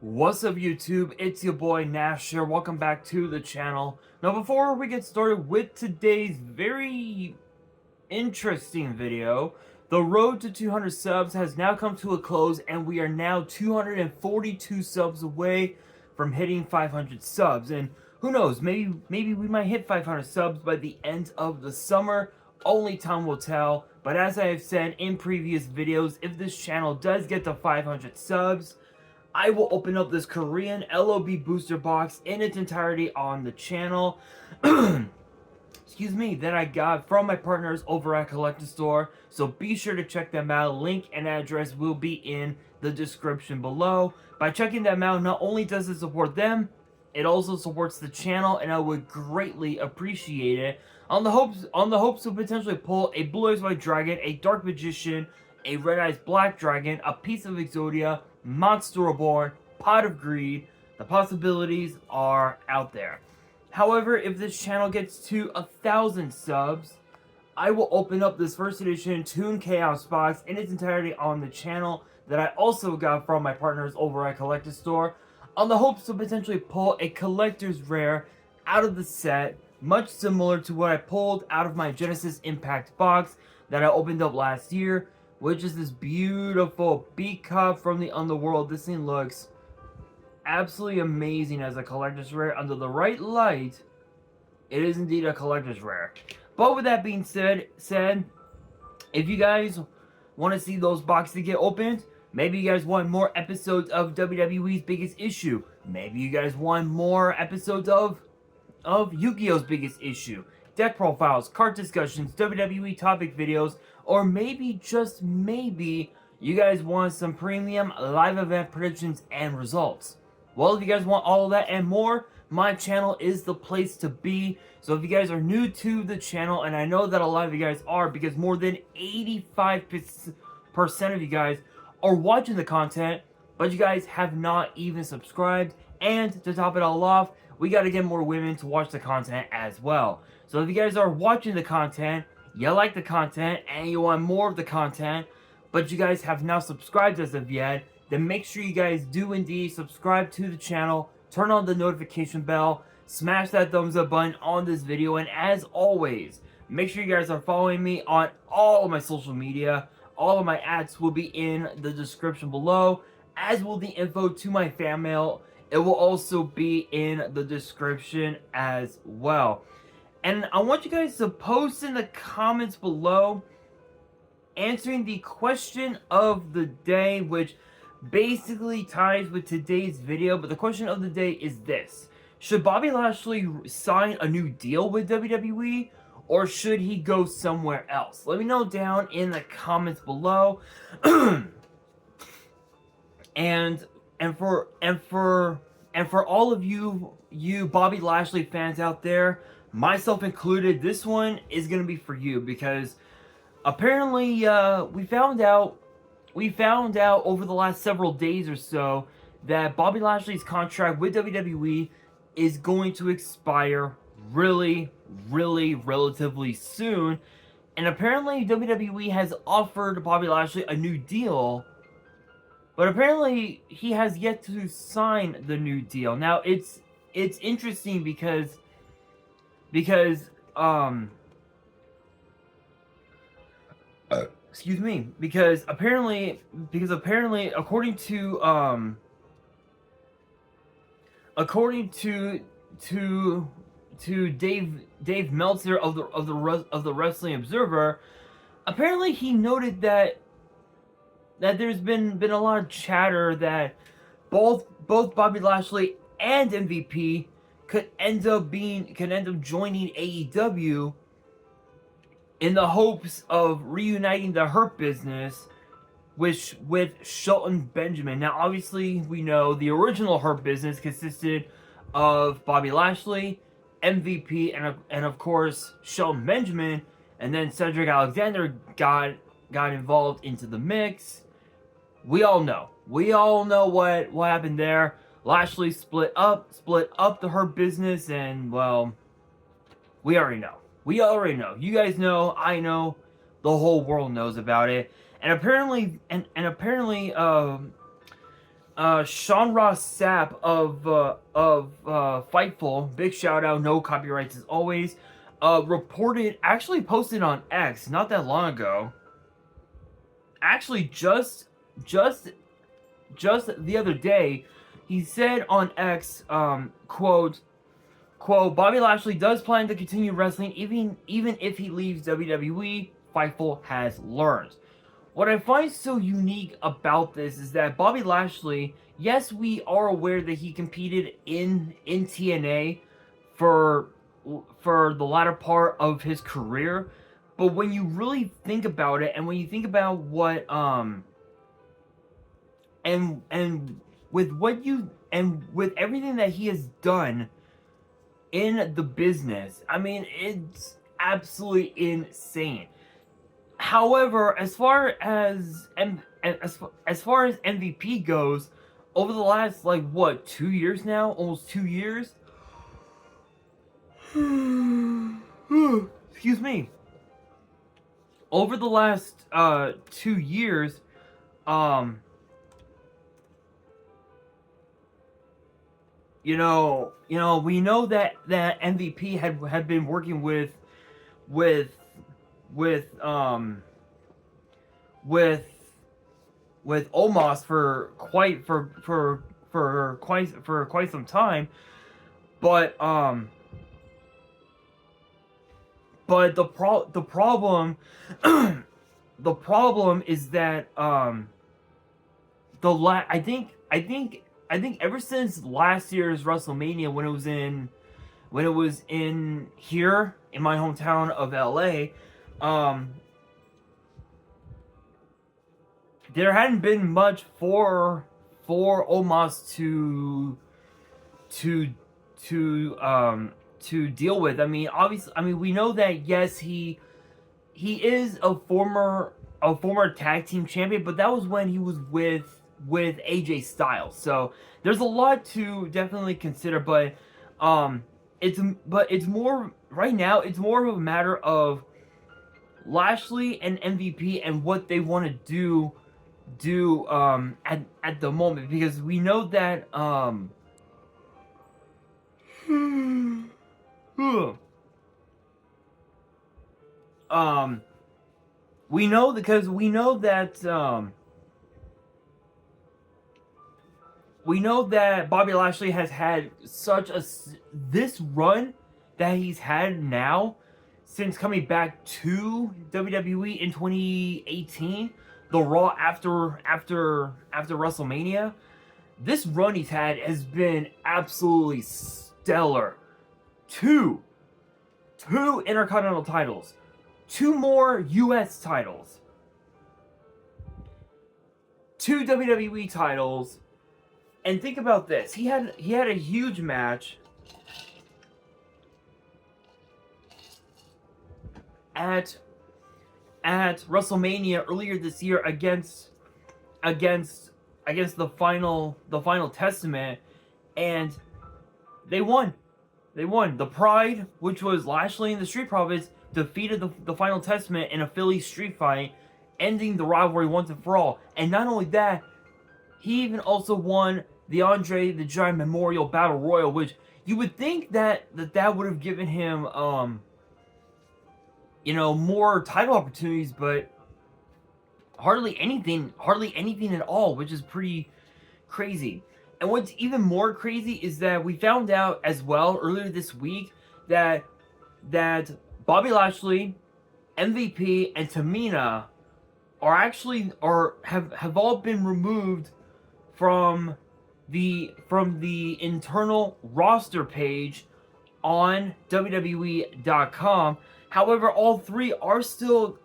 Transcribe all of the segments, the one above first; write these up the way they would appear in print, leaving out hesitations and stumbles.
What's up YouTube, it's your boy Nash here, welcome back to the channel. Now before we get started with today's very interesting video, the road to 200 subs has now come to a close and we are now 242 subs away from hitting 500 subs. And who knows, maybe we might hit 500 subs by the end of the summer, only time will tell. But as I have said in previous videos, if this channel does get to 500 subs, I will open up this Korean LOB booster box in its entirety on the channel. Excuse me, that I got from my partners over at Collector Store. So be sure to check them out. Link and address will be in the description below. By checking them out, not only does it support them, it also supports the channel, and I would greatly appreciate it. On the hopes to potentially pull a Blue Eyes White Dragon, a Dark Magician, a Red Eyes Black Dragon, a piece of Exodia, Monster Reborn, Pot of Greed. The possibilities are out there. However, if this channel gets to 1,000 subs, I will open up this first edition Toon Chaos box in its entirety on the channel that I also got from my partners over at Collector Store, on the hopes to potentially pull a collector's rare out of the set, much similar to what I pulled out of my Genesis Impact box that I opened up last year, which is this beautiful Beat Cop from the Underworld. This thing looks absolutely amazing as a collector's rare. Under the right light, it is indeed a collector's rare. But with that being said, if you guys want to see those boxes get opened, maybe you guys want more episodes of WWE's Biggest Issue, maybe you guys want more episodes of Yu-Gi-Oh's Biggest Issue, deck profiles, card discussions, WWE topic videos, or maybe, just maybe, you guys want some premium live event predictions and results. Well, if you guys want all of that and more, my channel is the place to be. So if you guys are new to the channel, and I know that a lot of you guys are, because more than 85% of you guys are watching the content, but you guys have not even subscribed. And to top it all off, we got to get more women to watch the content as well. So if you guys are watching the content, you like the content, and you want more of the content, but you guys have not subscribed as of yet, then make sure you guys do indeed subscribe to the channel, turn on the notification bell, smash that thumbs up button on this video, and as always, make sure you guys are following me on all of my social media. All of my ads will be in the description below, as will the info to my fan mail. It will also be in the description as well. And I want you guys to post in the comments below answering the question of the day, which basically ties with today's video. But the question of the day is this: should Bobby Lashley sign a new deal with WWE, or should he go somewhere else? Let me know down in the comments below. and for all of you Bobby Lashley fans out there, myself included, this one is going to be for you, because apparently we found out over the last several days or so that Bobby Lashley's contract with WWE is going to expire really relatively soon. And apparently WWE has offered Bobby Lashley a new deal, but apparently he has yet to sign the new deal. Now it's interesting because excuse me, because apparently according to Dave Meltzer of the Wrestling Observer, apparently he noted that there's been a lot of chatter that both Bobby Lashley and MVP could end up joining AEW in the hopes of reuniting the Hurt Business with Shelton Benjamin. Now, obviously, we know the original Hurt Business consisted of Bobby Lashley, MVP, and of course Shelton Benjamin, and then Cedric Alexander got involved into the mix. We all know what happened there. Lashley split up the Hurt Business, and well, we already know. You guys know, I know, the whole world knows about it. And apparently Sean Ross Sapp of Fightful, big shout out, no copyrights as always, reported, actually posted on X not that long ago. Actually, just the other day, he said on X, quote, Bobby Lashley does plan to continue wrestling even if he leaves WWE. Fightful has learned. What I find so unique about this is that Bobby Lashley, yes, we are aware that he competed in TNA for the latter part of his career, but when you really think about it, and when you think about what and with what you and with everything that he has done in the business, I mean, it's absolutely insane. However, as far as MVP goes, over the last, like, what, 2 years now, almost 2 years. Excuse me. Over the last 2 years, we know that MVP had been working with with with Omos for quite some time, but the problem the problem is that I think ever since last year's WrestleMania, when it was in here in my hometown of LA, there hadn't been much for Omos to deal with. I mean, obviously, we know that, yes, he is a former tag team champion, but that was when he was with AJ Styles. So there's a lot to definitely consider, but it's more right now. It's more of a matter of Lashley and MVP and what they want to do at the moment, because we know that we know because we know that Bobby Lashley has had this run that he's had now since coming back to WWE in 2018, the Raw after WrestleMania. This run he's had has been absolutely stellar. Two Intercontinental titles, 2 more US titles, 2 WWE titles, and think about this. He had a huge match at WrestleMania earlier this year against the final Testament, and they won. The Pride, which was Lashley and the Street Profits, defeated the final Testament in a Philly street fight, ending the rivalry once and for all. And not only that, he even also won the Andre the Giant Memorial Battle Royal, which you would think that would have given him more title opportunities, but hardly anything at all, which is pretty crazy. And what's even more crazy is that we found out as well earlier this week that Bobby Lashley, MVP, and Tamina have all been removed from the internal roster page on WWE.com. However, all 3 are still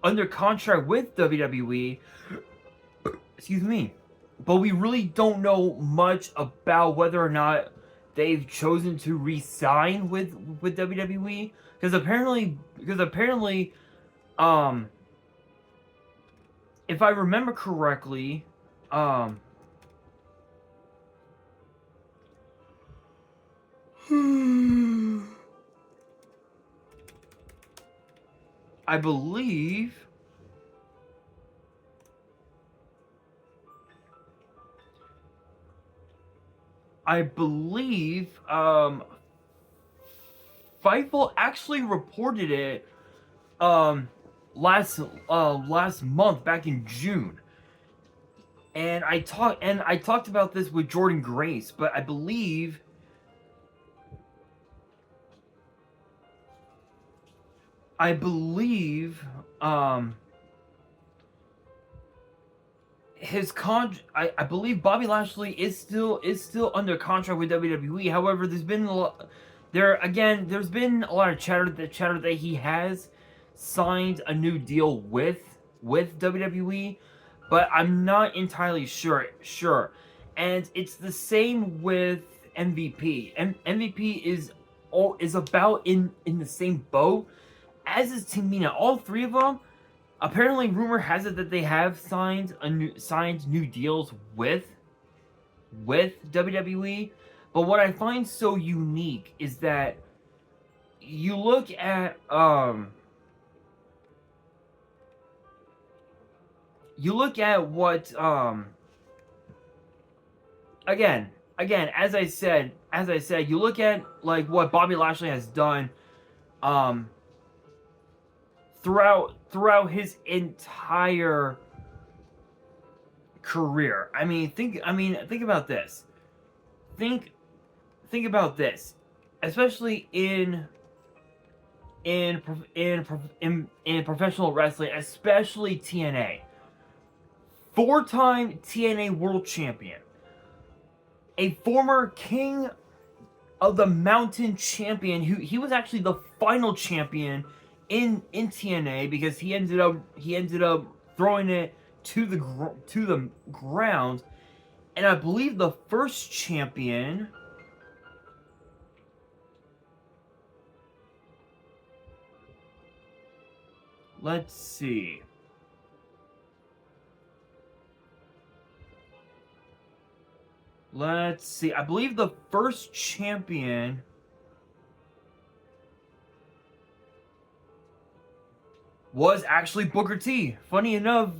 under contract with WWE. Excuse me. But we really don't know much about whether or not they've chosen to re-sign with WWE, because apparently if I remember correctly, I believe I believe Fightful actually reported it last month, back in June. And I talked about this with Jordan Grace, but I believe I believe Bobby Lashley is still under contract with WWE. However, there's been a lot of chatter that he has signed a new deal with WWE, but I'm not entirely sure. And it's the same with MVP. And MVP is about in the same boat as is Tamina. All three of them, apparently, rumor has it that they have signed new deals with WWE. But what I find so unique is that you look at what again, as I said, you look at like what Bobby Lashley has done throughout his entire career. Think about this. Think about this, especially in professional wrestling, especially TNA. 4-time TNA World Champion, a former King of the Mountain champion, who he was actually the final champion in TNA, because he ended up throwing it to the ground, and I believe the first champion. Let's see. I believe the first champion was actually Booker T. Funny enough,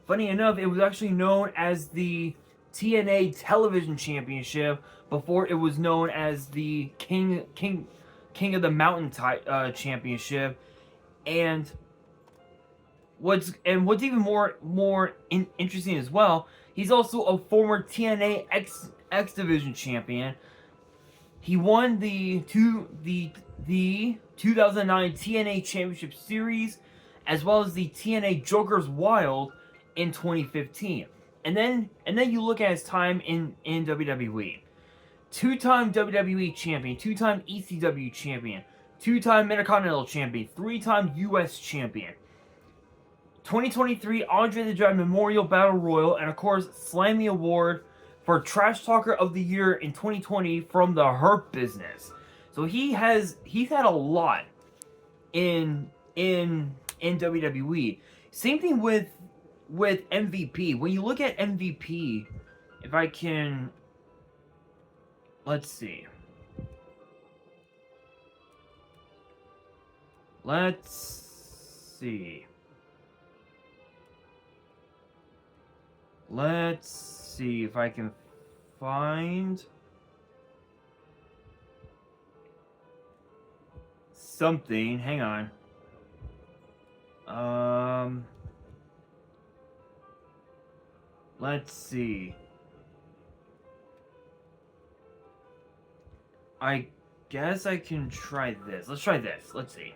it was actually known as the TNA Television Championship before it was known as the King of the Mountain Championship. And what's even more interesting as well, he's also a former TNA X Division champion. He won the 2009 TNA Championship Series, as well as the TNA Joker's Wild in 2015. And then you look at his time in WWE. 2-time WWE champion, 2-time ECW champion, 2-time Intercontinental champion, 3-time US champion. 2023 Andre the Giant Memorial Battle Royal, and of course Slammy Award for Trash Talker of the Year in 2020 from the Hurt Business. So he's had a lot in WWE. Same thing with MVP. When you look at MVP, if I can, let's see. Let's see if I can find something. Hang on. Let's see. I guess I can try this. Let's try this. Let's see.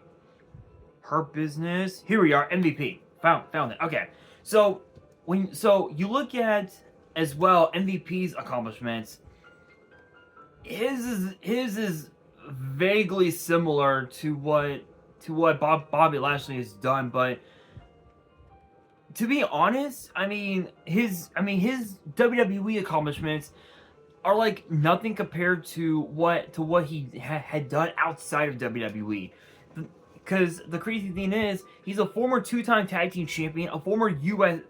Hurt Business. Here we are. MVP. Found it. Okay. So you look at as well MVP's accomplishments. His is vaguely similar to what Bobby Lashley has done, but to be honest, his WWE accomplishments are like nothing compared to what he had done outside of WWE. Because the crazy thing is, he's a former 2-time tag team champion, a former a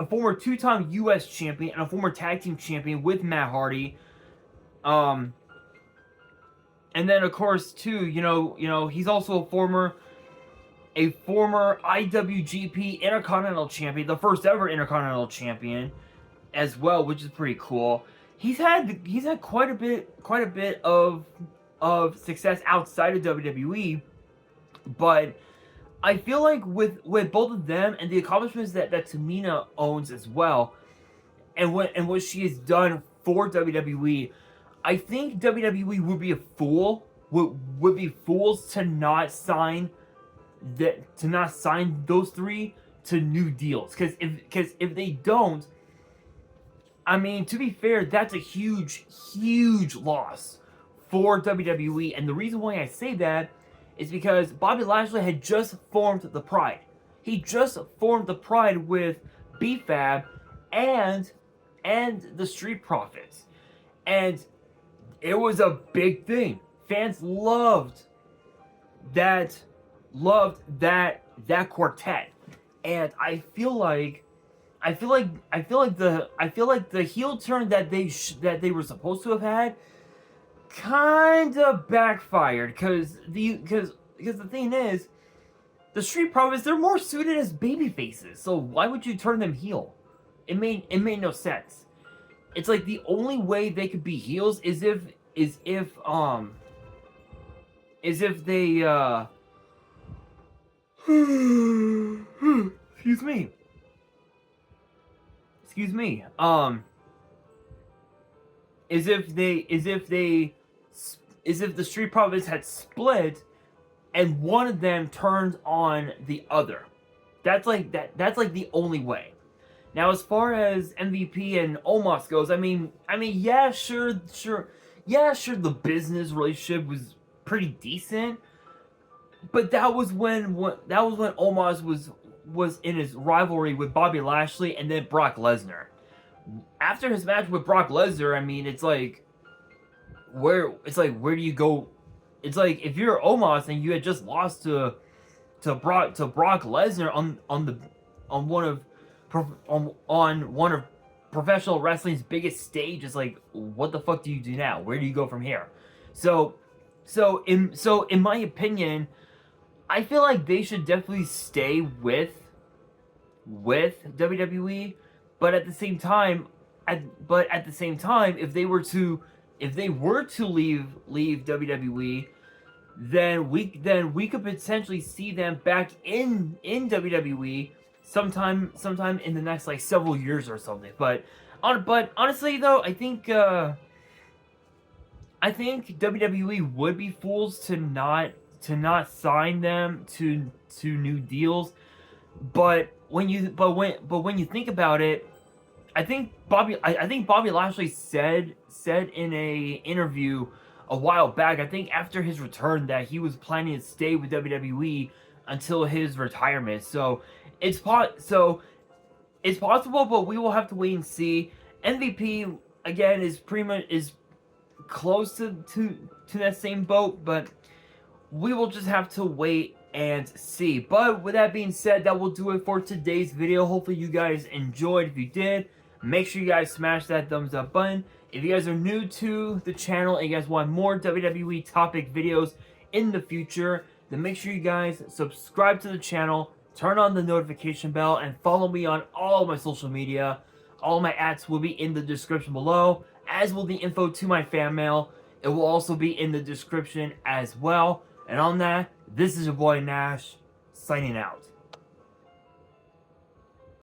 former 2-time US champion, and a former tag team champion with Matt Hardy. And then of course too, he's also a former IWGP Intercontinental Champion, the first ever Intercontinental Champion as well, which is pretty cool. he's had quite a bit of success outside of WWE, but I feel like with both of them and the accomplishments that Tamina owns as well, and what she has done for WWE, I think WWE would be a fool would be fools to not sign those three to new deals, because if they don't, I mean, to be fair, that's a huge loss for WWE. And the reason why I say that is because Bobby Lashley had just formed the Pride. He just formed the Pride with B-Fab and the Street Profits, and it was a big thing. Fans loved that quartet, and I feel like the heel turn that they were supposed to have had kind of backfired, because the thing is, the Street Profits, they're more suited as baby faces, so why would you turn them heel? It made no sense. It's like the only way they could be heels is if they excuse me. Is if the Street Profits had split and one of them turned on the other. That's like the only way. Now, as far as MVP and Omos goes, I mean, yeah, sure, the business relationship was pretty decent, but that was when Omos was in his rivalry with Bobby Lashley and then Brock Lesnar. After his match with Brock Lesnar, I mean, it's like where do you go? It's like if you're Omos and you had just lost to Brock Lesnar on one of professional wrestling's biggest stages, like, what the fuck do you do now? Where do you go from here? So in my opinion, I feel like they should definitely stay with WWE, but at the same time, if they were to leave WWE, then we could potentially see them back in WWE sometime in the next, like, several years or something. But honestly though, I think WWE would be fools to not sign them to new deals. But when you think about it, I think Bobby Lashley said in a interview a while back, I think after his return, that he was planning to stay with WWE until his retirement. So it's possible, but we will have to wait and see. MVP again is close to that same boat, but we will just have to wait and see. But with that being said, that will do it for today's video. Hopefully you guys enjoyed. If you did, make sure you guys smash that thumbs up button. If you guys are new to the channel and you guys want more WWE topic videos in the future, then make sure you guys subscribe to the channel, turn on the notification bell, and follow me on all my social media. All my ads will be in the description below, as will the info to my fan mail. It will also be in the description as well. And on that, this is your boy Nash, signing out.